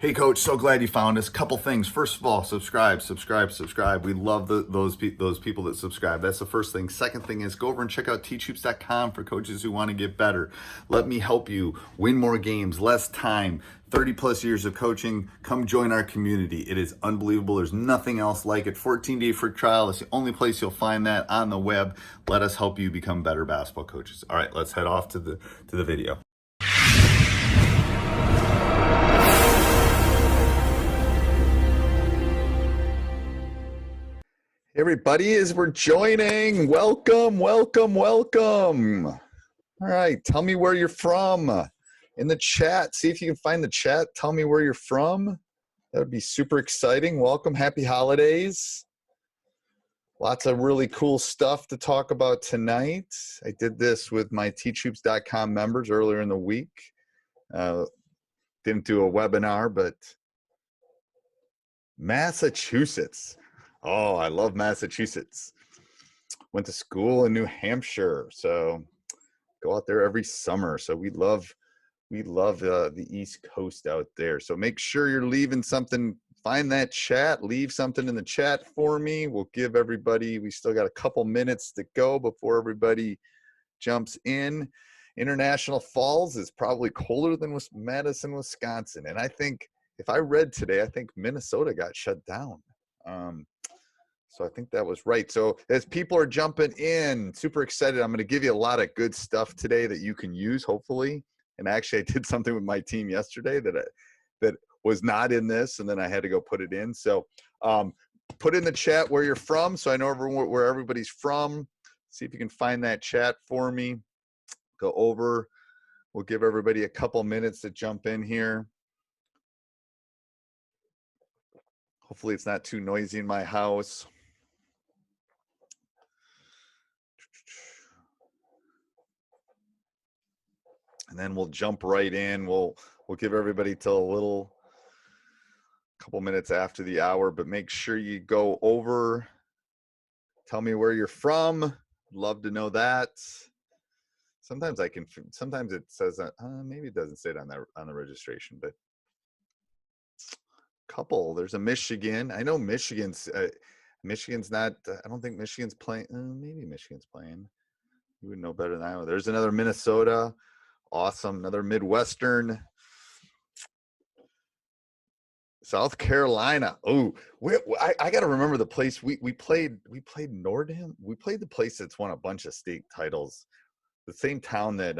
Hey, Coach, so glad you found us. Couple things. First of all, subscribe. We love those people that subscribe. That's the first thing. Second thing is go over and check out teachhoops.com for coaches who want to get better. Let me help you win more games, less time, 30 plus years of coaching. Come join our community. It is unbelievable. There's nothing else like it. 14-day free trial. It's the only place you'll find that on the web. Let us help you become better basketball coaches. All right, let's head off to the video. Everybody, as we're joining, welcome. All right, tell me where you're from in the chat. See if you can find the chat. Tell me where you're from. That would be super exciting. Welcome, happy holidays. Lots of really cool stuff to talk about tonight. I did this with my teachhoops.com members earlier in the week. Didn't do a webinar, but Massachusetts. Oh, I love Massachusetts. Went to school in New Hampshire, so go out there every summer. So we love the East Coast out there. So make sure you're leaving something. Find that chat. Leave something in the chat for me. We'll give everybody. We still got a couple minutes to go before everybody jumps in. International Falls is probably colder than Madison, Wisconsin, and I think if I read today, I think Minnesota got shut down. So I think that was right. So as people are jumping in, super excited. I'm going to give you a lot of good stuff today that you can use, hopefully. And actually, I did something with my team yesterday that was not in this, and then I had to go put it in. So put in the chat where you're from, so I know where everybody's from. See if you can find that chat for me. Go over. We'll give everybody a couple minutes to jump in here. Hopefully, it's not too noisy in my house. And then we'll jump right in. We'll give everybody till couple minutes after the hour, but make sure you go over. Tell me where you're from. Love to know that. Sometimes it says that, maybe it doesn't say it on the registration, but there's a Michigan. I know Michigan's not, I don't think Michigan's playing. Maybe Michigan's playing. You would know better than I would. There's another Minnesota. Awesome. Another Midwestern. South Carolina. Oh, I got to remember the place we played. We played Nordham. We played the place that's won a bunch of state titles. The same town that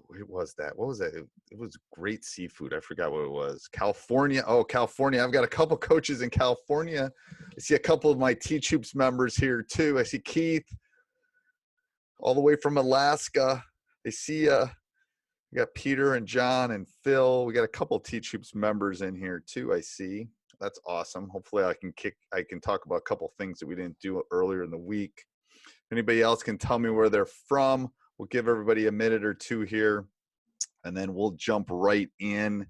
what was that? What was that? It was great seafood. I forgot what it was. California. Oh, California. I've got a couple coaches in California. I see a couple of my Teach Hoops members here too. I see Keith all the way from Alaska. I see we got Peter and John and Phil. We got a couple Teach Hoops members in here too, I see. That's awesome. Hopefully I can talk about a couple things that we didn't do earlier in the week. If anybody else can tell me where they're from, we'll give everybody a minute or two here, and then we'll jump right in,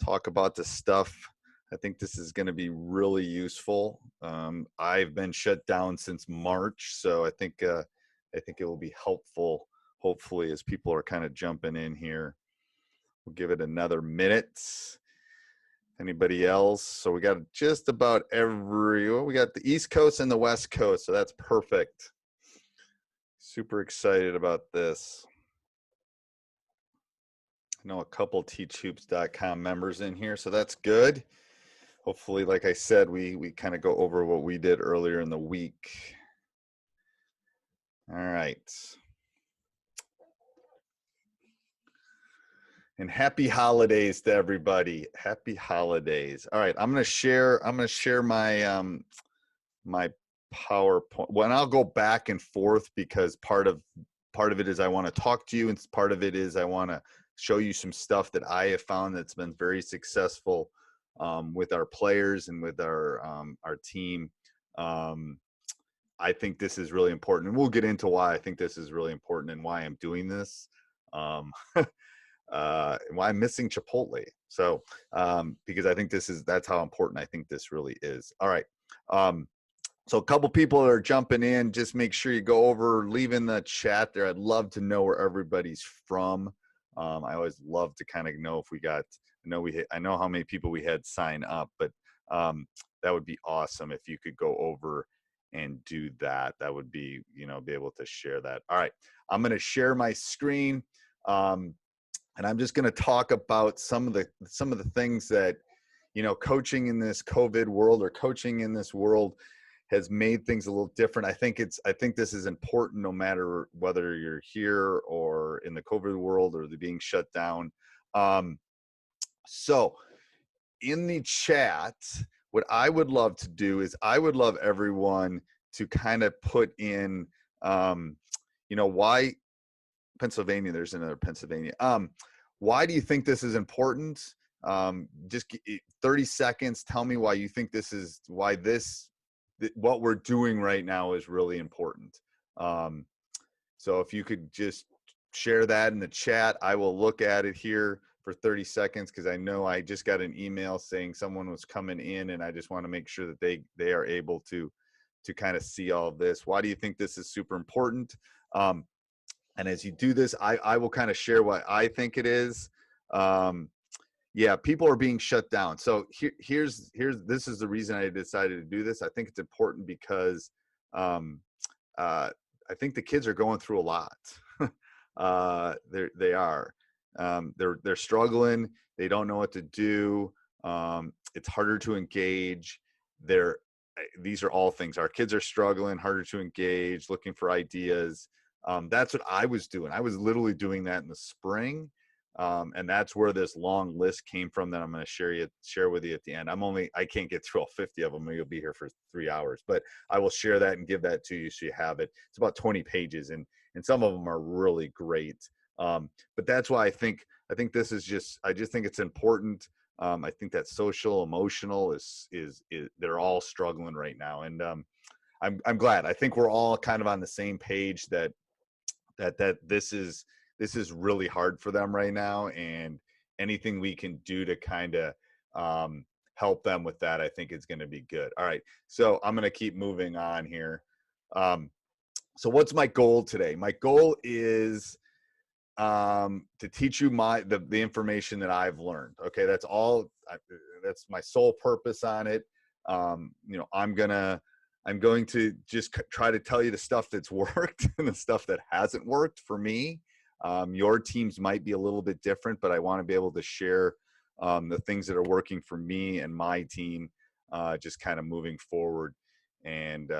talk about the stuff. I think this is going to be really useful. I've been shut down since March, so I think it will be helpful, hopefully, as people are kind of jumping in here. We'll give it another minute. Anybody else? So we got just about we got the East Coast and the West Coast, so that's perfect. Super excited about this. I know a couple teachhoops.com members in here, so that's good. Hopefully, like I said, we kind of go over what we did earlier in the week. All right. And happy holidays to everybody. Happy holidays. All right, I'm gonna share my my PowerPoint. Well, I'll go back and forth because part of it is I want to talk to you, and part of it is I want to show you some stuff that I have found that's been very successful with our players and with our team. I think this is really important, and we'll get into why I think this is really important and why I'm doing this. Why I'm missing Chipotle. So, because I think that's how important I think this really is. All right. So a couple people are jumping in. Just make sure you go over, leave in the chat there. I'd love to know where everybody's from. I always love to kind of know if we got, I know how many people we had sign up, but that would be awesome if you could go over and do that. That would be, be able to share that. All right, I'm going to share my screen, and I'm just going to talk about some of the things that, coaching in this COVID world, or coaching in this world, has made things a little different. I think this is important, no matter whether you're here or in the COVID world or the being shut down. So in the chat, what I would love to do is I would love everyone to kind of put in, why Pennsylvania, there's another Pennsylvania. Why do you think this is important? Just 30 seconds. Tell me why you think what we're doing right now is really important. So if you could just share that in the chat, I will look at it here for 30 seconds, because I know I just got an email saying someone was coming in, and I just want to make sure that they are able to kind of see all of this. Why do you think this is super important? And as you do this, I will kind of share what I think it is. Yeah, people are being shut down. So here's this is the reason I decided to do this. I think it's important because I think the kids are going through a lot. They are. They're struggling. They don't know what to do. It's harder to engage. These are all things. Our kids are struggling, harder to engage, looking for ideas. That's what I was doing. I was literally doing that in the spring. And that's where this long list came from that I'm going to share with you at the end. I can't get through all 50 of them. You'll be here for 3 hours, but I will share that and give that to you so you have it. It's about 20 pages, and some of them are really great. But that's why I think this is I just think it's important. I think that social, emotional is they're all struggling right now. And I'm glad. I think we're all kind of on the same page that this is really hard for them right now, and anything we can do to kind of help them with that, I think is going to be good. All right, so I'm going to keep moving on here. So what's my goal today? My goal is to teach you the information that I've learned. Okay, that's all. That's my sole purpose on it. I'm going to just try to tell you the stuff that's worked and the stuff that hasn't worked for me. Your teams might be a little bit different, but I want to be able to share the things that are working for me and my team, just kind of moving forward. And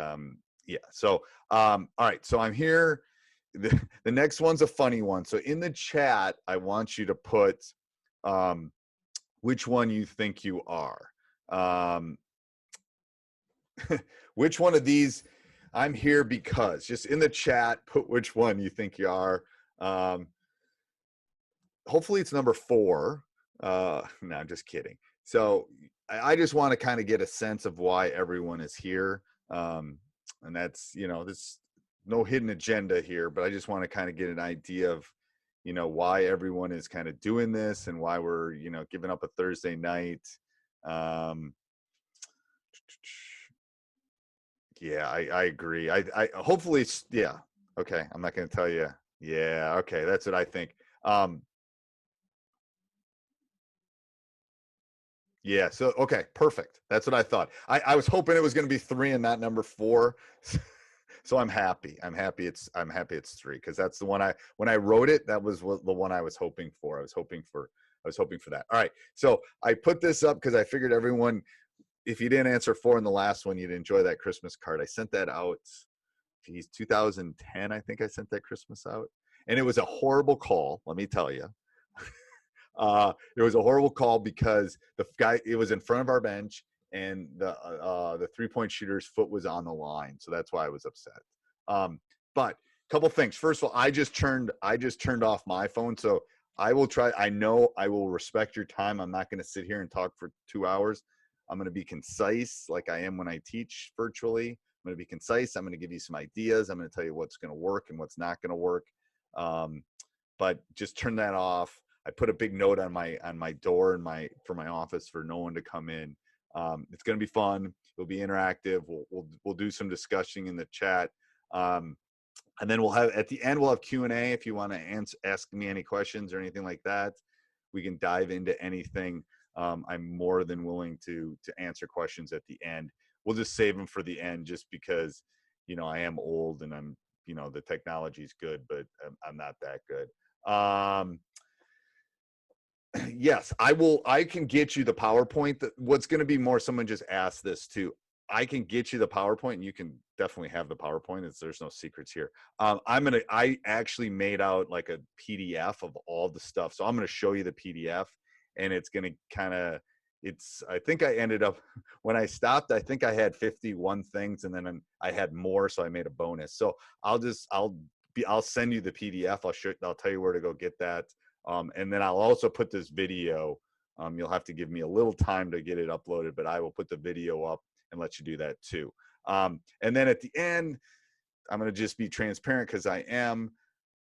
yeah, so all right, so I'm here. The next one's a funny one. So in the chat, I want you to put which one you think you are. Which one of these? I'm here because. Just in the chat, put which one you think you are. Hopefully it's number 4. No, I'm just kidding. So I just want to kind of get a sense of why everyone is here. And that's, this no hidden agenda here, but I just want to kind of get an idea of, why everyone is kind of doing this and why we're, giving up a Thursday night. Yeah, I agree. I hopefully it's, yeah. Okay. I'm not going to tell you. Yeah. Okay. That's what I think. Yeah. So, okay. Perfect. That's what I thought. I was hoping it was going to be 3 and not number 4. So I'm happy. I'm happy it's 3, because that's the one when I wrote it, that was the one I was hoping for. I was hoping for that. All right. So I put this up because I figured everyone, if you didn't answer 4 in the last one, you'd enjoy that Christmas card. I sent that out. Geez, 2010, I think I sent that Christmas out. And it was a horrible call, let me tell you. It was a horrible call because the guy, it was in front of our bench, and the 3-point shooter's foot was on the line. So that's why I was upset. But a couple things. First of all, I just turned off my phone. So I will try. I know I will respect your time. I'm not going to sit here and talk for 2 hours. I'm going to be concise like I am when I teach virtually. I'm going to be concise. I'm going to give you some ideas. I'm going to tell you what's going to work and what's not going to work. But just turn that off. I put a big note on my door for my office for no one to come in. It's going to be fun. It'll be interactive. We'll do some discussion in the chat. And then we'll have, at the end, we'll have Q&A. If you want to ask me any questions or anything like that, we can dive into anything. I'm more than willing to answer questions at the end. We'll just save them for the end just because, you know, I am old and I'm, you know, the technology's good, but I'm not that good. Yes, I can get you the PowerPoint. What's going to be more, someone just asked this too. I can get you the PowerPoint, and you can definitely have the PowerPoint. There's no secrets here. I actually made out like a PDF of all the stuff. So I'm going to show you the PDF, and it's going to kind of, I think I ended up, when I stopped, I think I had 51 things, and then I had more. So I made a bonus. So I'll send you the PDF. I'll tell you where to go get that. And then I'll also put this video. You'll have to give me a little time to get it uploaded, but I will put the video up and let you do that too. And then at the end, I'm going to just be transparent because I am.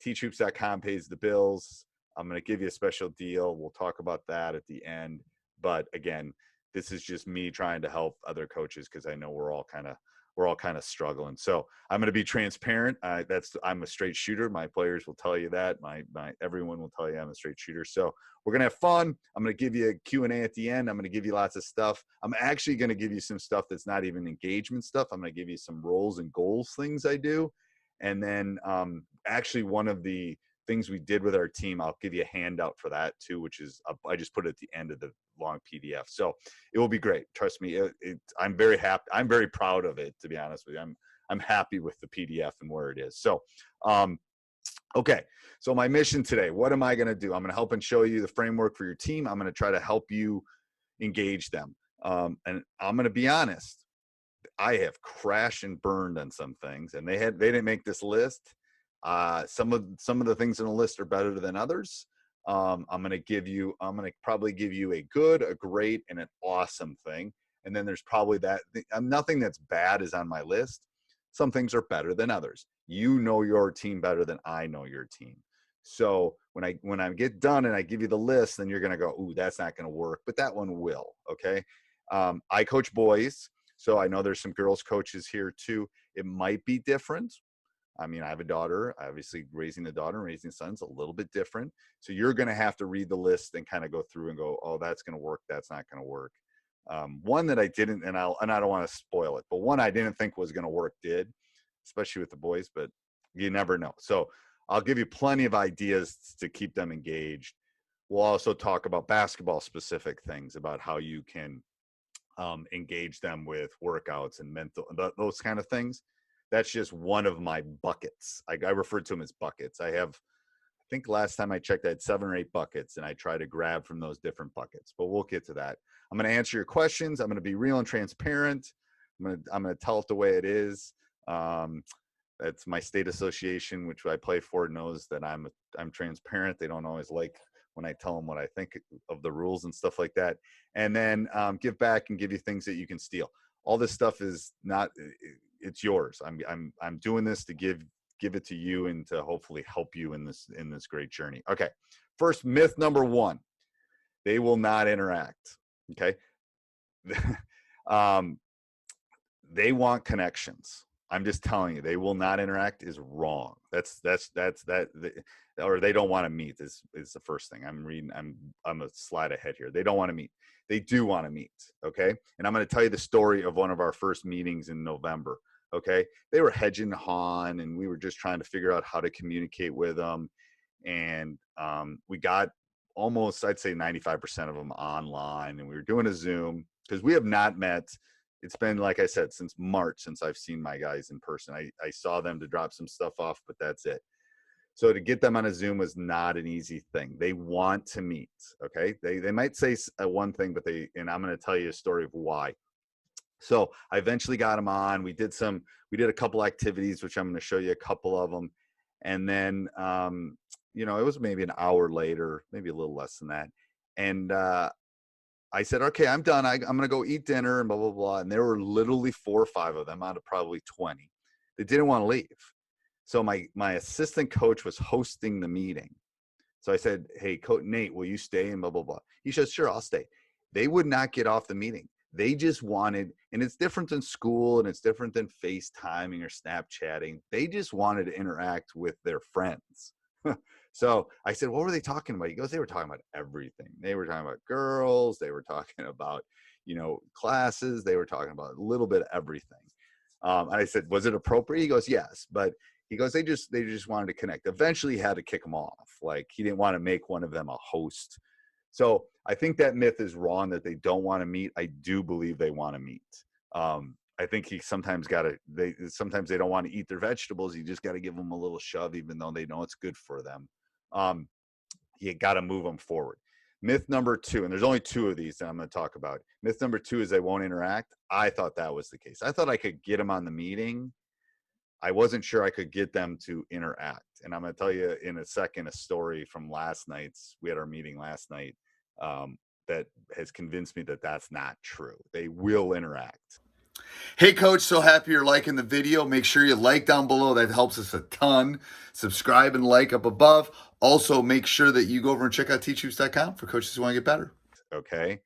Teachhoops.com pays the bills. I'm going to give you a special deal. We'll talk about that at the end. But again, this is just me trying to help other coaches because I know we're all kind of struggling. So I'm going to be transparent. I'm a straight shooter. My players will tell you that. Everyone will tell you I'm a straight shooter. So we're going to have fun. I'm going to give you a Q&A at the end. I'm going to give you lots of stuff. I'm actually going to give you some stuff that's not even engagement stuff. I'm going to give you some roles and goals things I do. And then actually one of the things we did with our team, I'll give you a handout for that too, which is I just put it at the end of the long PDF. So it will be great. Trust me. I'm very happy. I'm very proud of it, to be honest with you. I'm happy with the PDF and where it is. So, okay. So my mission today, what am I going to do? I'm going to help and show you the framework for your team. I'm going to try to help you engage them. And I'm going to be honest. I have crashed and burned on some things, and they didn't make this list. Some of the things on the list are better than others. I'm going to probably give you a good, a great, and an awesome thing. And then there's probably nothing that's bad is on my list. Some things are better than others. You know your team better than I know your team. So when I get done and I give you the list, then you're going to go, ooh, that's not going to work, but that one will. Okay. I coach boys. So I know there's some girls coaches here too. It might be different. I mean, I have a daughter, obviously raising a daughter and raising sons a little bit different. So you're going to have to read the list and kind of go through and go, oh, that's going to work. That's not going to work. One that I didn't, and I don't want to spoil it, but one I didn't think was going to work did, especially with the boys, but you never know. So I'll give you plenty of ideas to keep them engaged. We'll also talk about basketball specific things about how you can engage them with workouts and those kind of things. That's just one of my buckets. I refer to them as buckets. I think last time I checked, I had 7 or 8 buckets, and I try to grab from those different buckets, but we'll get to that. I'm going to answer your questions. I'm going to be real and transparent. I'm going to tell it the way it is. That's my state association, which I play for, knows that I'm transparent. They don't always like when I tell them what I think of the rules and stuff like that. And then give back and give you things that you can steal. All this stuff is not, it's yours. I'm doing this to give it to you and to hopefully help you in this great journey. Okay. First, myth number 1, they will not interact. Okay. They want connections. I'm just telling you, they will not interact is wrong. Or they don't want to meet is the first thing I'm reading. I'm a slide ahead here. They don't want to meet. They do want to meet. Okay. And I'm going to tell you the story of one of our first meetings in November. Okay. They were hedging hawing, and we were just trying to figure out how to communicate with them. And we got almost, I'd say 95% of them online, and we were doing a Zoom because we have not met. It's been, like I said, since March since I've seen my guys in person. I saw them to drop some stuff off, but that's it. So to get them on a Zoom was not an easy thing. They want to meet, okay? They might say one thing, but and I'm going to tell you a story of why. So I eventually got them on. We did a couple activities, which I'm going to show you a couple of them. And then, it was maybe an hour later, maybe a little less than that. And I said, okay, I'm done. I'm going to go eat dinner and blah, blah, blah. And there were literally 4 or 5 of them out of probably 20. They didn't want to leave. So my assistant coach was hosting the meeting. So I said, hey, Coach Nate, will you stay? And blah, blah, blah. He said, sure, I'll stay. They would not get off the meeting. They just wanted, and it's different than school and it's different than FaceTiming or Snapchatting. They just wanted to interact with their friends. So I said, what were they talking about? He goes, they were talking about everything. They were talking about girls. They were talking about, classes. They were talking about a little bit of everything. And I said, was it appropriate? He goes, yes. But he goes, they just wanted to connect. Eventually he had to kick them off. Like, he didn't want to make one of them a host. So I think that myth is wrong that they don't want to meet. I do believe they want to meet. I think sometimes they don't want to eat their vegetables. You just got to give them a little shove, even though they know it's good for them. You got to move them forward. Myth number 2, and there's only 2 of these that I'm going to talk about. Myth number 2 is they won't interact. I thought that was the case. I thought I could get them on the meeting. I wasn't sure I could get them to interact. And I'm going to tell you in a second a story from we had our meeting last night that has convinced me that that's not true. They will interact. Hey, Coach, so happy you're liking the video. Make sure you like down below. That helps us a ton. Subscribe and like up above. Also, make sure that you go over and check out teachhoops.com for coaches who want to get better. Okay.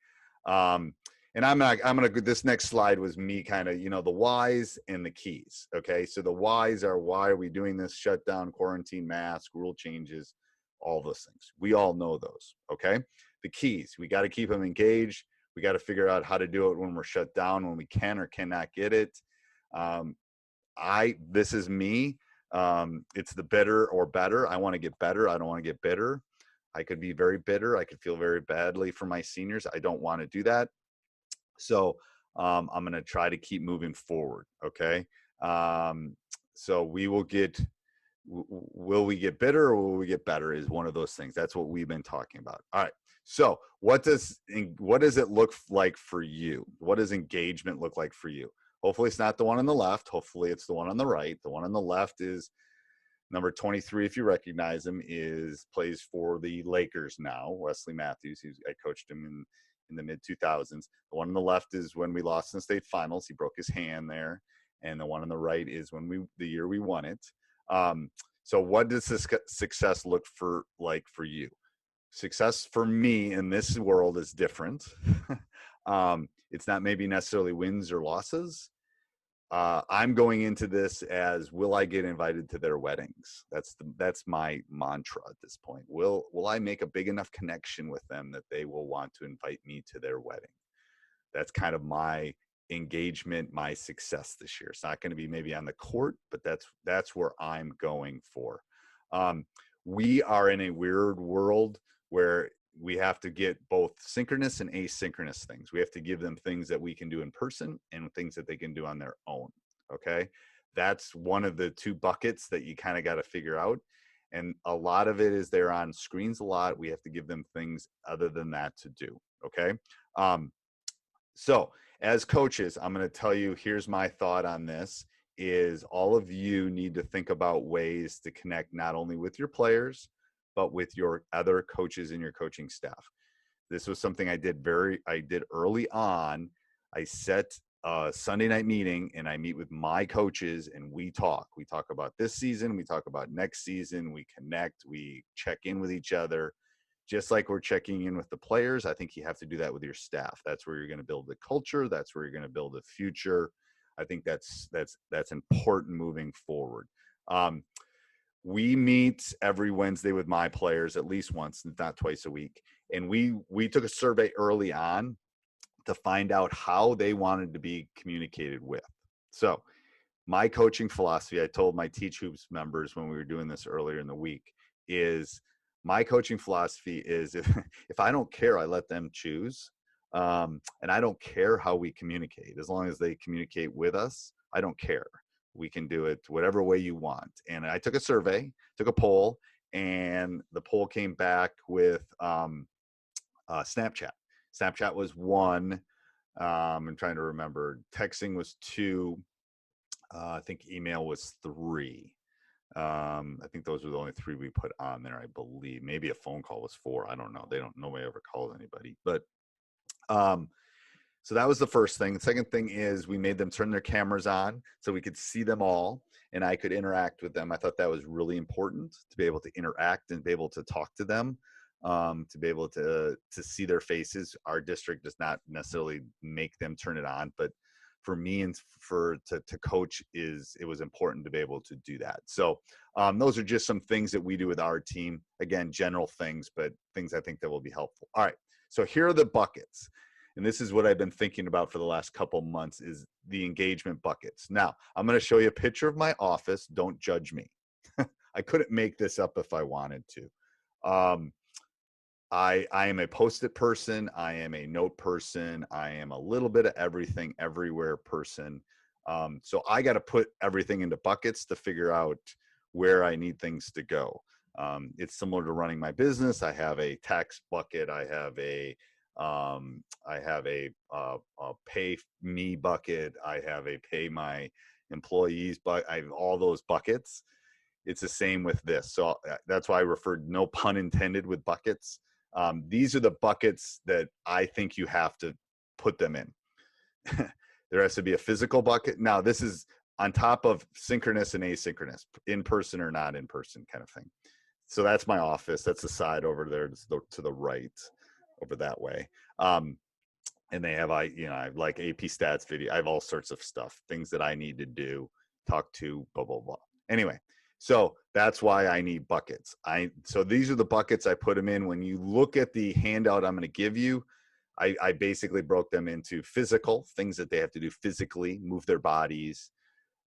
This next slide was me kind of, the whys and the keys. Okay. So the whys are, why are we doing this? Shutdown, quarantine, mask, rule changes, all those things. We all know those. Okay. The keys, we got to keep them engaged. We got to figure out how to do it when we're shut down, when we can or cannot get it. This is me. It's the bitter or better. I want to get better. I don't want to get bitter. I could be very bitter. I could feel very badly for my seniors. I don't want to do that. So I'm going to try to keep moving forward. Okay. So will we get bitter or will we get better is one of those things. That's what we've been talking about. All right. So what does it look like for you? What does engagement look like for you? Hopefully it's not the one on the left. Hopefully it's the one on the right. The one on the left is number 23. If you recognize him, plays for the Lakers now. Wesley Matthews. I coached him in the mid 2000s. The one on the left is when we lost in the state finals. He broke his hand there. And the one on the right is the year we won it. So what does this success look like for you? Success for me in this world is different. It's not maybe necessarily wins or losses. I'm going into this as, will I get invited to their weddings? That's my mantra at this point. Will I make a big enough connection with them that they will want to invite me to their wedding? That's kind of my engagement, my success this year. It's not going to be maybe on the court, but that's where I'm going for. We are in a weird world where we have to get both synchronous and asynchronous things. We have to give them things that we can do in person and things that they can do on their own. Okay. That's one of the 2 buckets that you kind of got to figure out. And a lot of it is they're on screens a lot. We have to give them things other than that to do. Okay. So as coaches, I'm going to tell you, here's my thought on this, is all of you need to think about ways to connect not only with your players, but with your other coaches in your coaching staff. This was something I did early on. I set a Sunday night meeting and I meet with my coaches and we talk about this season. We talk about next season. We connect, we check in with each other. Just like we're checking in with the players, I think you have to do that with your staff. That's where you're going to build the culture. That's where you're going to build the future. I think that's important moving forward. We meet every Wednesday with my players at least once, if not twice a week. And we took a survey early on to find out how they wanted to be communicated with. So my coaching philosophy, I told my Teach Hoops members when we were doing this earlier in the week, is my coaching philosophy is if I don't care, I let them choose. And I don't care how we communicate. As long as they communicate with us, I don't care. We can do it whatever way you want. And I took a survey, took a poll, and the poll came back with Snapchat. Snapchat was 1. I'm trying to remember. Texting was 2. I think email was 3. I think those were the only 3 we put on there, I believe. Maybe a phone call was 4. I don't know. Nobody ever calls anybody. But so that was the first thing. The second thing is we made them turn their cameras on so we could see them all and I could interact with them. I thought that was really important to be able to interact and be able to talk to them. to be able to see their faces. Our district does not necessarily make them turn it on, but for me and to coach, it was important to be able to do that. So those are just some things that we do with our team. Again, general things, but things I think that will be helpful. All right, so here are the buckets. And this is what I've been thinking about for the last couple months, is the engagement buckets. Now, I'm going to show you a picture of my office. Don't judge me. I couldn't make this up if I wanted to. I am a Post-it person. I am a note person. I am a little bit of everything, everywhere person. So I got to put everything into buckets to figure out where I need things to go. It's similar to running my business. I have a tax bucket. I have a pay me bucket. I have a pay my employees, but I have all those buckets. It's the same with this. So that's why I referred, no pun intended, with buckets. These are the buckets that I think you have to put them in. There has to be a physical bucket. Now, this is on top of synchronous and asynchronous, in person or not in person kind of thing. So that's my office. That's the side over there to the right, over that way. And they have, I have like AP stats video. I have all sorts of stuff, things that I need to do, talk to, blah, blah, blah. Anyway, so that's why I need buckets. So these are the buckets I put them in. When you look at the handout I'm going to give you, I basically broke them into physical, things that they have to do physically, move their bodies;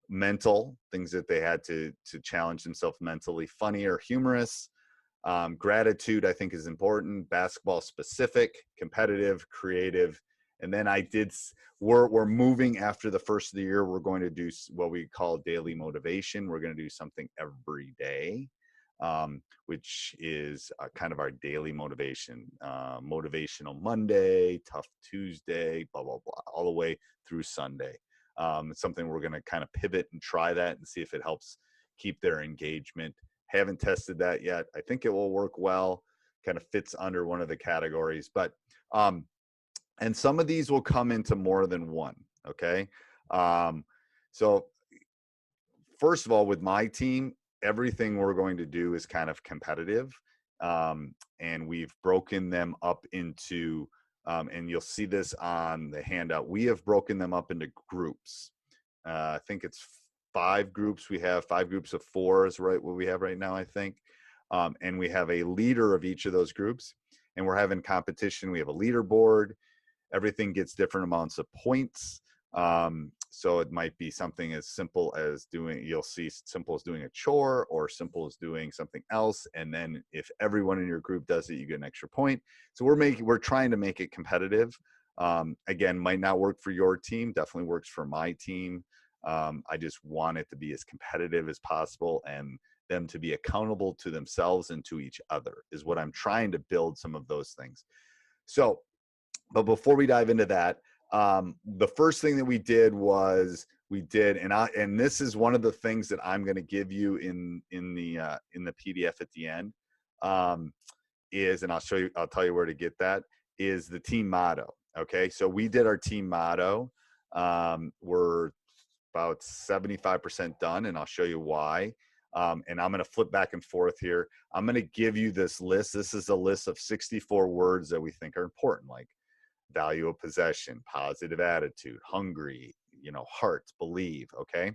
mental, things that they had to challenge themselves mentally; funny or humorous; gratitude, I think, is important; basketball specific; competitive; creative. And then we're moving after the first of the year. We're going to do what we call daily motivation. We're going to do something every day, which is kind of our daily motivation. Motivational Monday, tough Tuesday, blah, blah, blah, all the way through Sunday. It's something we're going to kind of pivot and try that and see if it helps keep their engagement. Haven't tested that yet. I think it will work well. Kind of fits under one of the categories, but and some of these will come into more than one. Okay. So first of all, with my team, everything we're going to do is kind of competitive. And we've broken them up into, and you'll see this on the handout, we have broken them up into groups. I think it's 5 groups. We have 5 groups of 4 is right what we have right now, I think. And we have a leader of each of those groups, and we're having competition. We have a leaderboard. Everything gets different amounts of points. So it might be something as simple as you'll see simple as doing a chore, or simple as doing something else. And then if everyone in your group does it, you get an extra point. So we're trying to make it competitive. Again, might not work for your team, definitely works for my team. I just want it to be as competitive as possible, and them to be accountable to themselves and to each other is what I'm trying to build, some of those things. So, but before we dive into that, the first thing that we did was and this is one of the things that I'm going to give you in the PDF at the end, and I'll tell you where to get that, is the team motto. Okay. So we did our team motto. We're about 75% done, and I'll show you why. And I'm going to flip back and forth here. I'm going to give you this list. This is a list of 64 words that we think are important, like value of possession, positive attitude, hungry, heart, believe. Okay.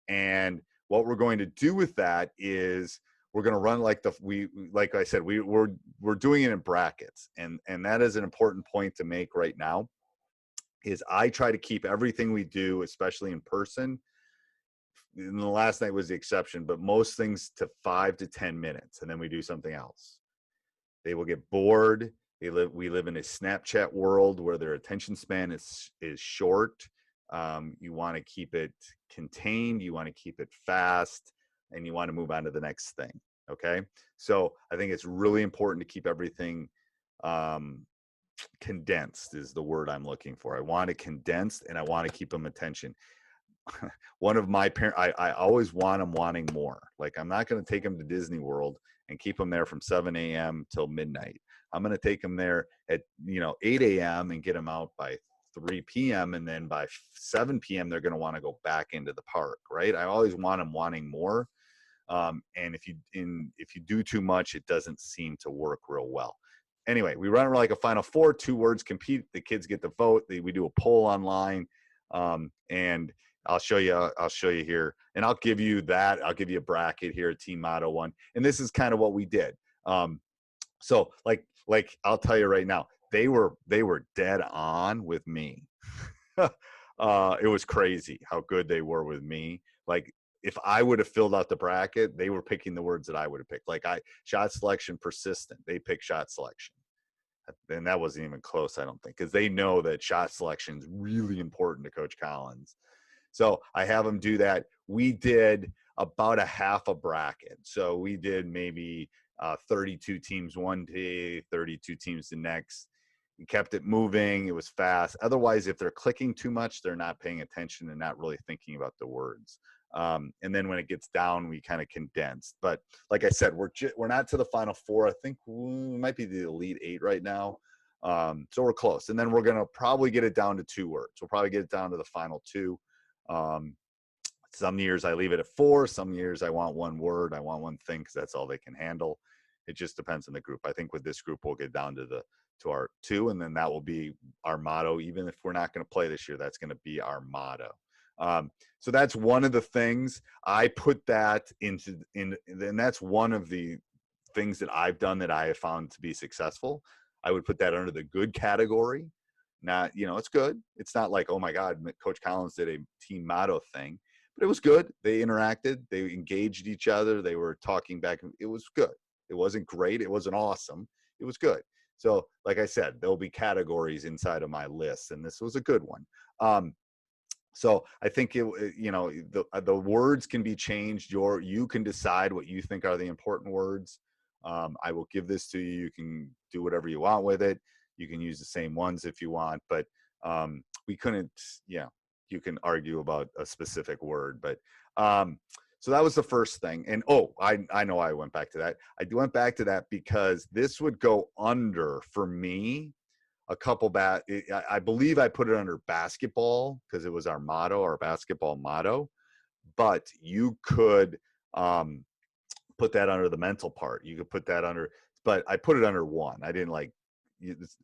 And what we're going to do with that is we're going to run like I said, we're doing it in brackets. And that is an important point to make right now, is I try to keep everything we do, especially in person, and the last night was the exception, but most things to 5 to 10 minutes, and then we do something else. They will get bored. We live in a Snapchat world where their attention span is short. You want to keep it contained. You want to keep it fast, and you want to move on to the next thing. Okay. So I think it's really important to keep everything condensed is the word I'm looking for. I want it condensed, and I want to keep them attention. One of my parents, I always want them wanting more. Like, I'm not going to take them to Disney World and keep them there from 7 a.m. till midnight. I'm going to take them there at 8 a.m. and get them out by 3 p.m. and then by 7 p.m. they're going to want to go back into the park, right? I always want them wanting more. And if you do too much, it doesn't seem to work real well. anyway, we run like a Final Four, 2 words compete. The kids get the vote. We do a poll online, and I'll show you here, and I'll give you that. I'll give you a bracket here, a team motto one, and this is kind of what we did. So like I'll tell you right now, they were dead on with me. It was crazy how good they were with me. Like, if I would have filled out the bracket, they were picking the words that I would have picked. Like, shot selection, persistent. They picked shot selection. And that wasn't even close, I don't think, because they know that shot selection is really important to Coach Collins. So I have them do that. We did about a half a bracket. So we did maybe 32 teams one day, 32 teams the next. We kept it moving. It was fast. Otherwise, if they're clicking too much, they're not paying attention and not really thinking about the words. And then when it gets down, we kind of condensed. But like I said, we're not to the Final Four. I think we might be the Elite Eight right now. So we're close. And then we're going to probably get it down to 2 words. We'll probably get it down to the final 2. Some years I leave it at 4. Some years I want 1 word. I want 1 thing because that's all they can handle. It just depends on the group. I think with this group, we'll get down to our 2, and then that will be our motto. Even if we're not going to play this year, that's going to be our motto. So that's one of the things I put that into, and that's one of the things that I've done that I have found to be successful. I would put that under the good category. Not, it's good. It's not like, oh my God, Coach Collins did a team motto thing, but it was good. They interacted, they engaged each other. They were talking back. It was good. It wasn't great. It wasn't awesome. It was good. So like I said, there'll be categories inside of my list, and this was a good one. So I think the words can be changed. You can decide what you think are the important words. I will give this to you. You can do whatever you want with it. You can use the same ones if you want, but we couldn't. You can argue about a specific word, but so that was the first thing. And I know I went back to that. I went back to that because this would go under for me. I believe I put it under basketball because it was our motto, our basketball motto. But you could put that under the mental part. You could put that under, but I put it under 1. I didn't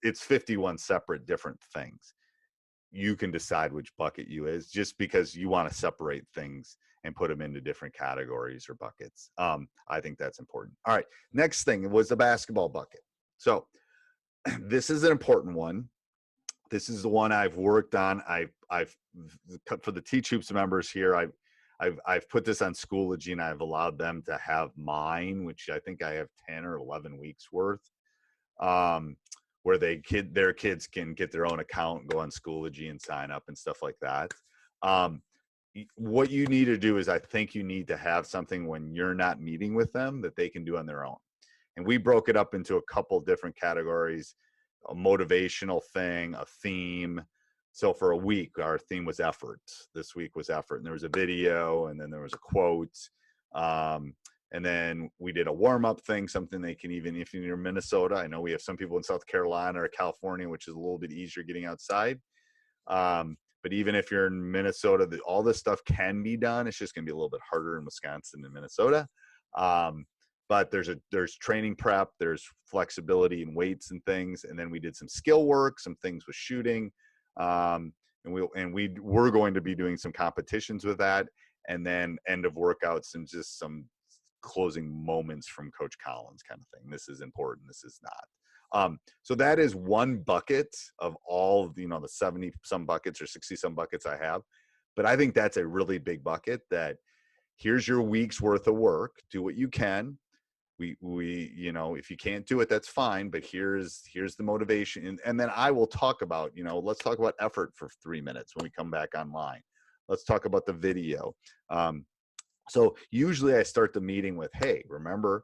it's 51 separate different things. You can decide which bucket you is, just because you want to separate things and put them into different categories or buckets. I think that's important. All right. Next thing was the basketball bucket. So this is an important one. This is the one I've worked on. I've for the Teach Hoops members here, I've put this on Schoology, and I've allowed them to have mine, which I think I have 10 or 11 weeks worth, where their kids can get their own account and go on Schoology and sign up and stuff like that. What you need to do is, I think you need to have something when you're not meeting with them that they can do on their own. And we broke it up into a couple different categories: a motivational thing, a theme. So for a week, our theme was effort. This week was effort. And there was a video, and then there was a quote. And then we did a warm-up thing, something they can, even if you're in Minnesota. I know we have some people in South Carolina or California, which is a little bit easier getting outside. But even if you're in Minnesota, all this stuff can be done. It's just going to be a little bit harder in Wisconsin than Minnesota. But there's training prep, there's flexibility and weights and things. And then we did some skill work, some things with shooting. And we're going to be doing some competitions with that. And then end of workouts and just some closing moments from Coach Collins kind of thing. This is important. This is not. So that is one bucket of all, the 70 some buckets or 60 some buckets I have. But I think that's a really big bucket. That here's your week's worth of work. Do what you can. We if you can't do it, that's fine. But here's the motivation. And then I will talk about, let's talk about effort for 3 minutes when we come back online. Let's talk about the video. So usually I start the meeting with, hey, remember,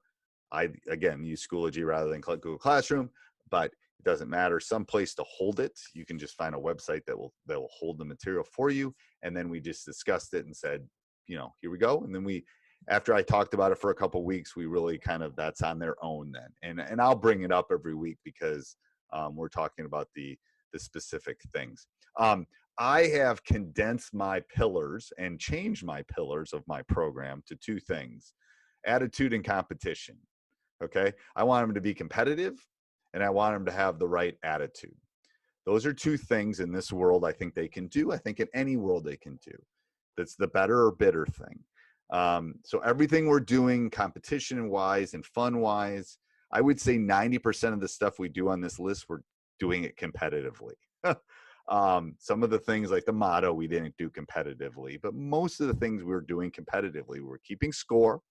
I, again, use Schoology rather than Google Classroom, but it doesn't matter. Some place to hold it. You can just find a website that will hold the material for you. And then we just discussed it and said, here we go. And then after I talked about it for a couple of weeks, we really that's on their own then. And I'll bring it up every week because we're talking about the specific things. I have condensed my pillars and changed my pillars of my program to 2 things: attitude and competition. Okay. I want them to be competitive, and I want them to have the right attitude. Those are two things in this world I think they can do. I think in any world they can do. That's the better or bitter thing. So everything we're doing competition wise and fun wise, I would say 90% of the stuff we do on this list, we're doing it competitively. Some of the things like the motto we didn't do competitively, but most of the things we're doing competitively. We're keeping score.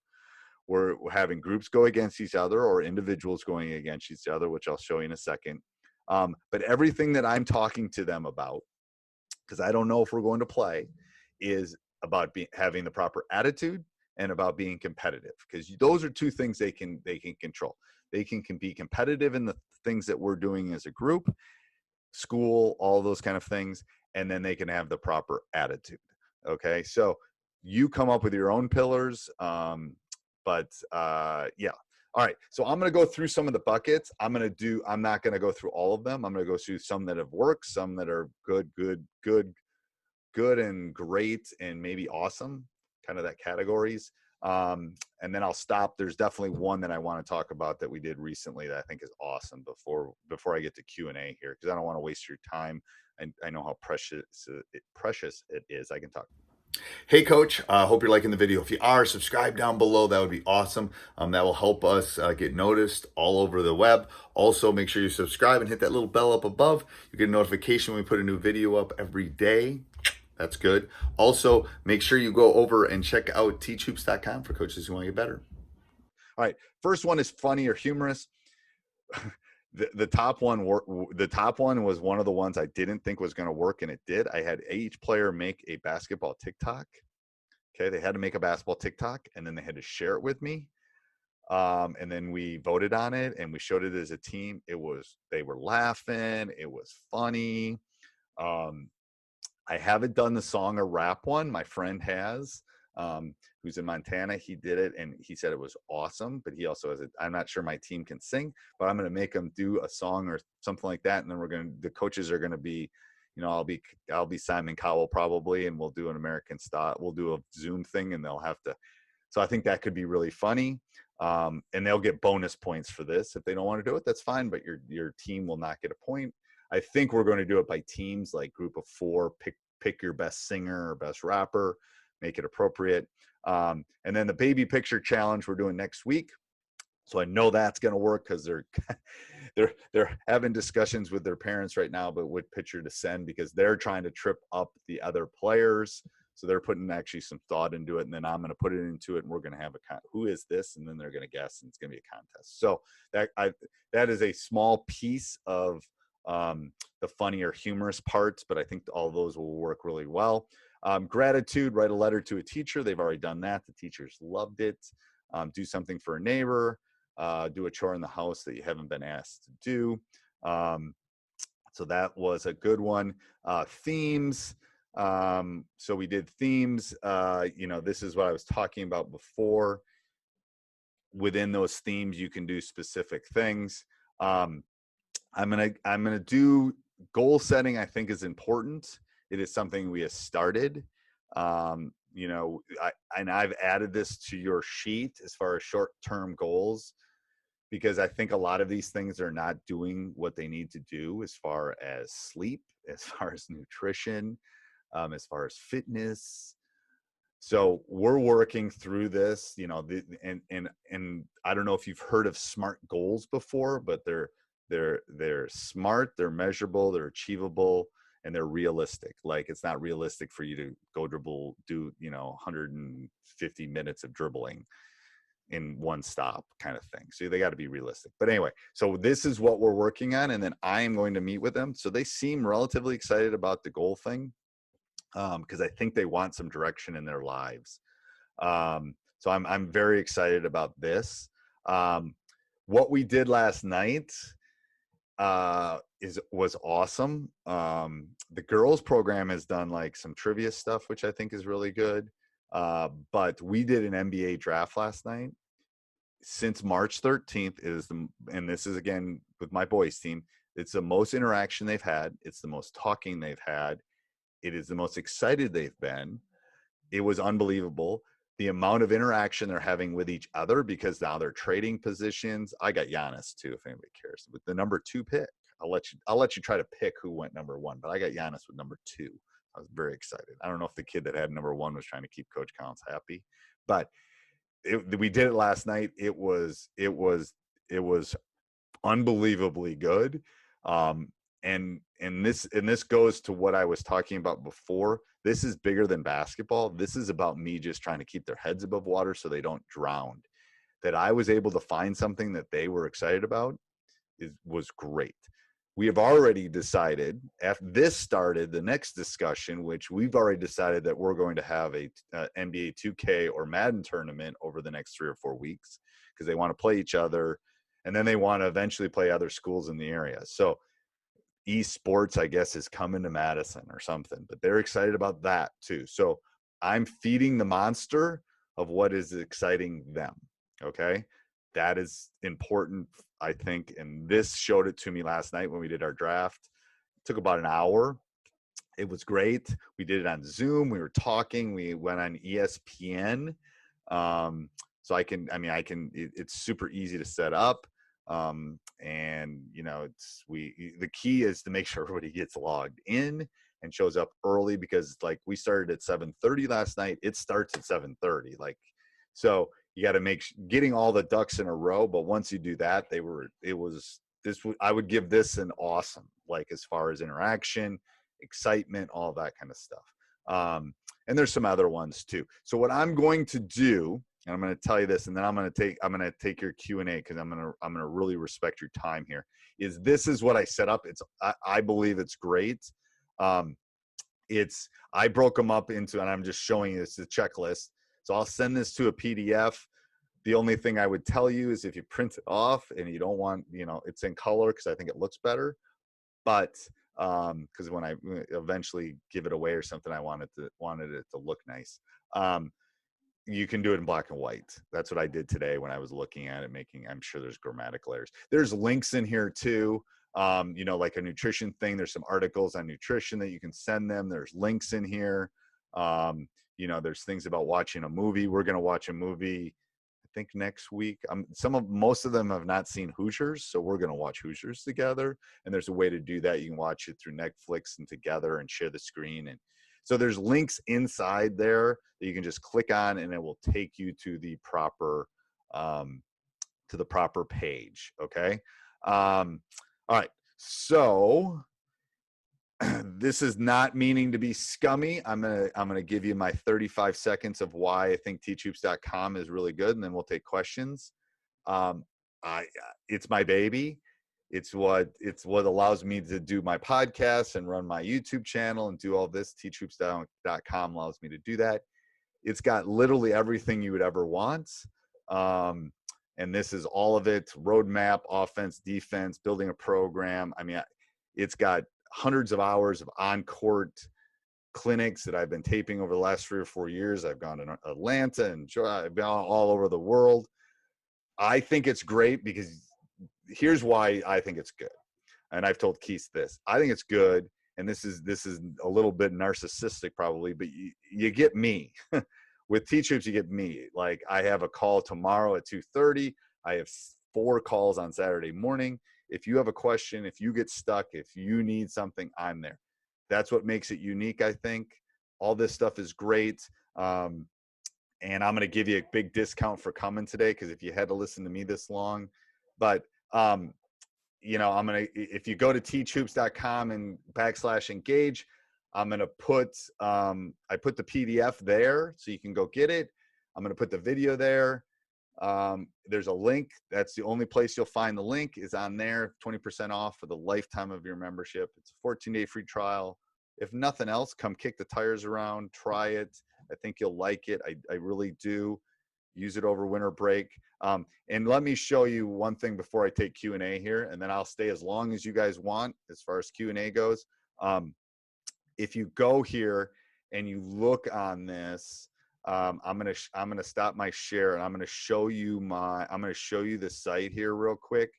We're having groups go against each other or individuals going against each other, which I'll show you in a second. But everything that I'm talking to them about, because I don't know if we're going to play, is about having the proper attitude and about being competitive, because those are two things they can control. They can be competitive in the things that we're doing as a group, school, all those kind of things, and then they can have the proper attitude. Okay, so you come up with your own pillars, yeah. All right, so I'm going to go through some of the buckets. I'm not going to go through all of them. I'm going to go through some that have worked, some that are good, and great, and maybe awesome, kind of that categories. And then I'll stop. There's definitely one that I want to talk about that we did recently that I think is awesome before I get to Q&A here, because I don't want to waste your time. And I know how precious it is. I can talk. Hey, Coach. Hope you're liking the video. If you are, subscribe down below. That would be awesome. That will help us get noticed all over the web. Also, make sure you subscribe and hit that little bell up above. You get a notification when we put a new video up every day. That's good. Also, make sure you go over and check out teachhoops.com for coaches who want to get better. All right. First one is funny or humorous. The top one was one of the ones I didn't think was going to work, and it did. I had each player make a basketball TikTok. Okay, they had to make a basketball TikTok, and then they had to share it with me. And then we voted on it, and we showed it as a team. They were laughing. It was funny. I haven't done the song or rap one. My friend has, who's in Montana. He did it, and he said it was awesome. But he also has I'm not sure my team can sing, but I'm going to make them do a song or something like that. And then the coaches are going to be, I'll be Simon Cowell probably, and we'll do an American style. We'll do a Zoom thing, and they'll have to. So I think that could be really funny. And they'll get bonus points for this. If they don't want to do it, that's fine. But your team will not get a point. I think we're going to do it by teams, like group of 4. Pick your best singer or best rapper, make it appropriate. And then the baby picture challenge we're doing next week. So I know that's going to work, because they're having discussions with their parents right now about what picture to send, because they're trying to trip up the other players. So they're putting actually some thought into it, and then I'm going to put it into it, and we're going to have who is this, and then they're going to guess, and it's going to be a contest. So that is a small piece of the funny or humorous parts, but I think all those will work really well. Gratitude, write a letter to a teacher. They've already done that. The teachers loved it. Do something for a neighbor. Do a chore in the house that you haven't been asked to do. So that was a good one. Themes. So we did themes. This is what I was talking about before. Within those themes, you can do specific things. I'm gonna do goal setting. I think is important. It is something we have started. I've added this to your sheet as far as short-term goals, because I think a lot of these things are not doing what they need to do as far as sleep, as far as nutrition, as far as fitness. So we're working through this, and I don't know if you've heard of SMART goals before, but they're smart, they're measurable, they're achievable, and they're realistic. Like, it's not realistic for you to go do 150 minutes of dribbling in one stop kind of thing. So they got to be realistic. But anyway, so this is what we're working on, and then I am going to meet with them. So they seem relatively excited about the goal thing, because I think they want some direction in their lives. So I'm very excited about this. What we did last night was awesome. The girls program has done like some trivia stuff, which I think is really good. But we did an NBA draft last night. Since March 13th and this is again with my boys team, it's the most interaction they've had. It's the most talking they've had. It is the most excited they've been. It was unbelievable. the amount of interaction they're having with each other, because now they're trading positions. I got Giannis too, if anybody cares. With the number 2 pick, I'll let you try to pick who went number 1, but I got Giannis with number 2. I was very excited. I don't know if the kid that had number 1 was trying to keep Coach Collins happy, but we did it last night. It was unbelievably good. And this goes to what I was talking about before. This is bigger than basketball. This is about me just trying to keep their heads above water so they don't drown. That I was able to find something that they were excited about was great. We have already decided, after this started, the next discussion, which we've already decided that we're going to have a NBA 2K or Madden tournament over the next 3 or 4 weeks, because they want to play each other, and then they want to eventually play other schools in the area. So esports, I guess, is coming to Madison or something, but they're excited about that too. So I'm feeding the monster of what is exciting them. Okay. That is important, I think. And this showed it to me last night when we did our draft. It took about an hour. It was great. We did it on Zoom. We were talking. We went on ESPN. So it's super easy to set up. And the key is to make sure everybody gets logged in and shows up early, because like we started at 7:30 last night. It starts at 7:30. So you got to getting all the ducks in a row. But once you do that, I would give this an awesome, like, as far as interaction, excitement, all that kind of stuff. And there's some other ones too. So what I'm going to do, and I'm going to tell you this, and then I'm going to take your Q&A, because I'm going to really respect your time here. This is what I set up. I believe it's great. I broke them up into, and I'm just showing you this, the checklist. So I'll send this to a PDF. The only thing I would tell you is if you print it off and you don't want, it's in color, because I think it looks better. But because when I eventually give it away or something, I wanted it to look nice. You can do it in black and white. That's what I did today when I was looking at it, I'm sure there's grammatical errors. There's links in here too. Like a nutrition thing. There's some articles on nutrition that you can send them. There's links in here. There's things about watching a movie. We're going to watch a movie, I think, next week. Most of them have not seen Hoosiers, so we're going to watch Hoosiers together. And there's a way to do that. You can watch it through Netflix and together and share the screen. And so there's links inside there that you can just click on, and it will take you to the proper page. Okay. All right. So this is not meaning to be scummy. I'm gonna give you my 35 seconds of why I think teachhoops.com is really good, and then we'll take questions. It's my baby. It's what allows me to do my podcast and run my YouTube channel and do all this. Teachhoops.com allows me to do that. It's got literally everything you would ever want. And this is all of it: roadmap, offense, defense, building a program. It's got hundreds of hours of on-court clinics that I've been taping over the last 3 or 4 years. I've gone to Atlanta and I've gone all over the world. I think it's great because here's why I think it's good. And I've told Keith this. I think it's good, and this is a little bit narcissistic probably, but you get me. With Teach Hoops, you get me. Like, I have a call tomorrow at 2:30. I have 4 calls on Saturday morning. If you have a question, if you get stuck, if you need something, I'm there. That's what makes it unique, I think. All this stuff is great. And I'm going to give you a big discount for coming today, because if you had to listen to me this long. But, if you go to teachhoops.com and /engage, I'm going to put, I put the PDF there so you can go get it. I'm going to put the video there. There's a link. That's the only place you'll find the link, is on there. 20% off for the lifetime of your membership. It's a 14-day free trial. If nothing else, come kick the tires around, try it. I think you'll like it. I really do. Use it over winter break. And let me show you one thing before I take Q&A here, and then I'll stay as long as you guys want as far as Q&A goes. If you go here and you look on this, I'm gonna stop my share, and I'm gonna show you the site here real quick.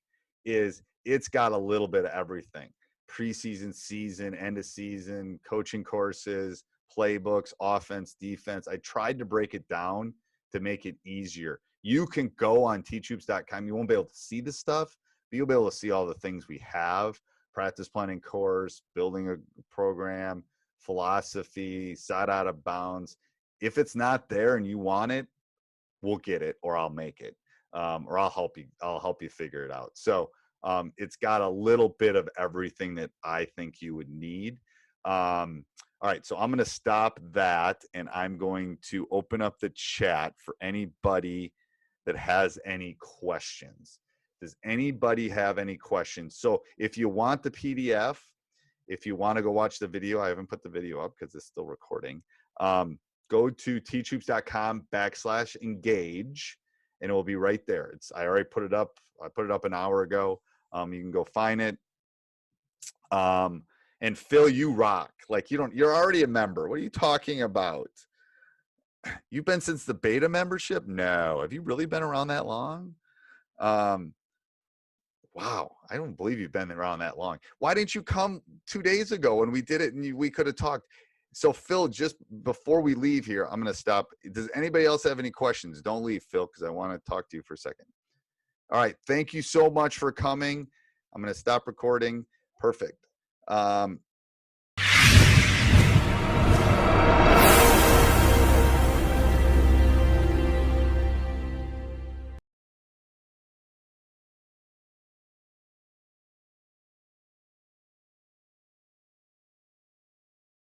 It's got a little bit of everything: preseason, season, end of season, coaching courses, playbooks, offense, defense. I tried to break it down to make it easier. You can go on teachhoops.com. You won't be able to see the stuff, but you'll be able to see all the things we have: practice planning course, building a program, philosophy, side out of bounds. If it's not there and you want it, we'll get it, or I'll make it, or I'll help you figure it out. So it's got a little bit of everything that I think you would need. All right, so I'm going to stop that, and I'm going to open up the chat for anybody that has any questions. Does anybody have any questions? So if you want the PDF, if you want to go watch the video, I haven't put the video up because it's still recording. Go to teachhoops.com/engage, and it will be right there. I already put it up. I put it up an hour ago. You can go find it. And Phil, you rock. Like, you're already a member. What are you talking about? You've been since the beta membership? No. Have you really been around that long? Wow. I don't believe you've been around that long. Why didn't you come 2 days ago when we did it and we could have talked? So Phil, just before we leave here, I'm going to stop. Does anybody else have any questions? Don't leave, Phil, because I want to talk to you for a second. All right. Thank you so much for coming. I'm going to stop recording. Perfect.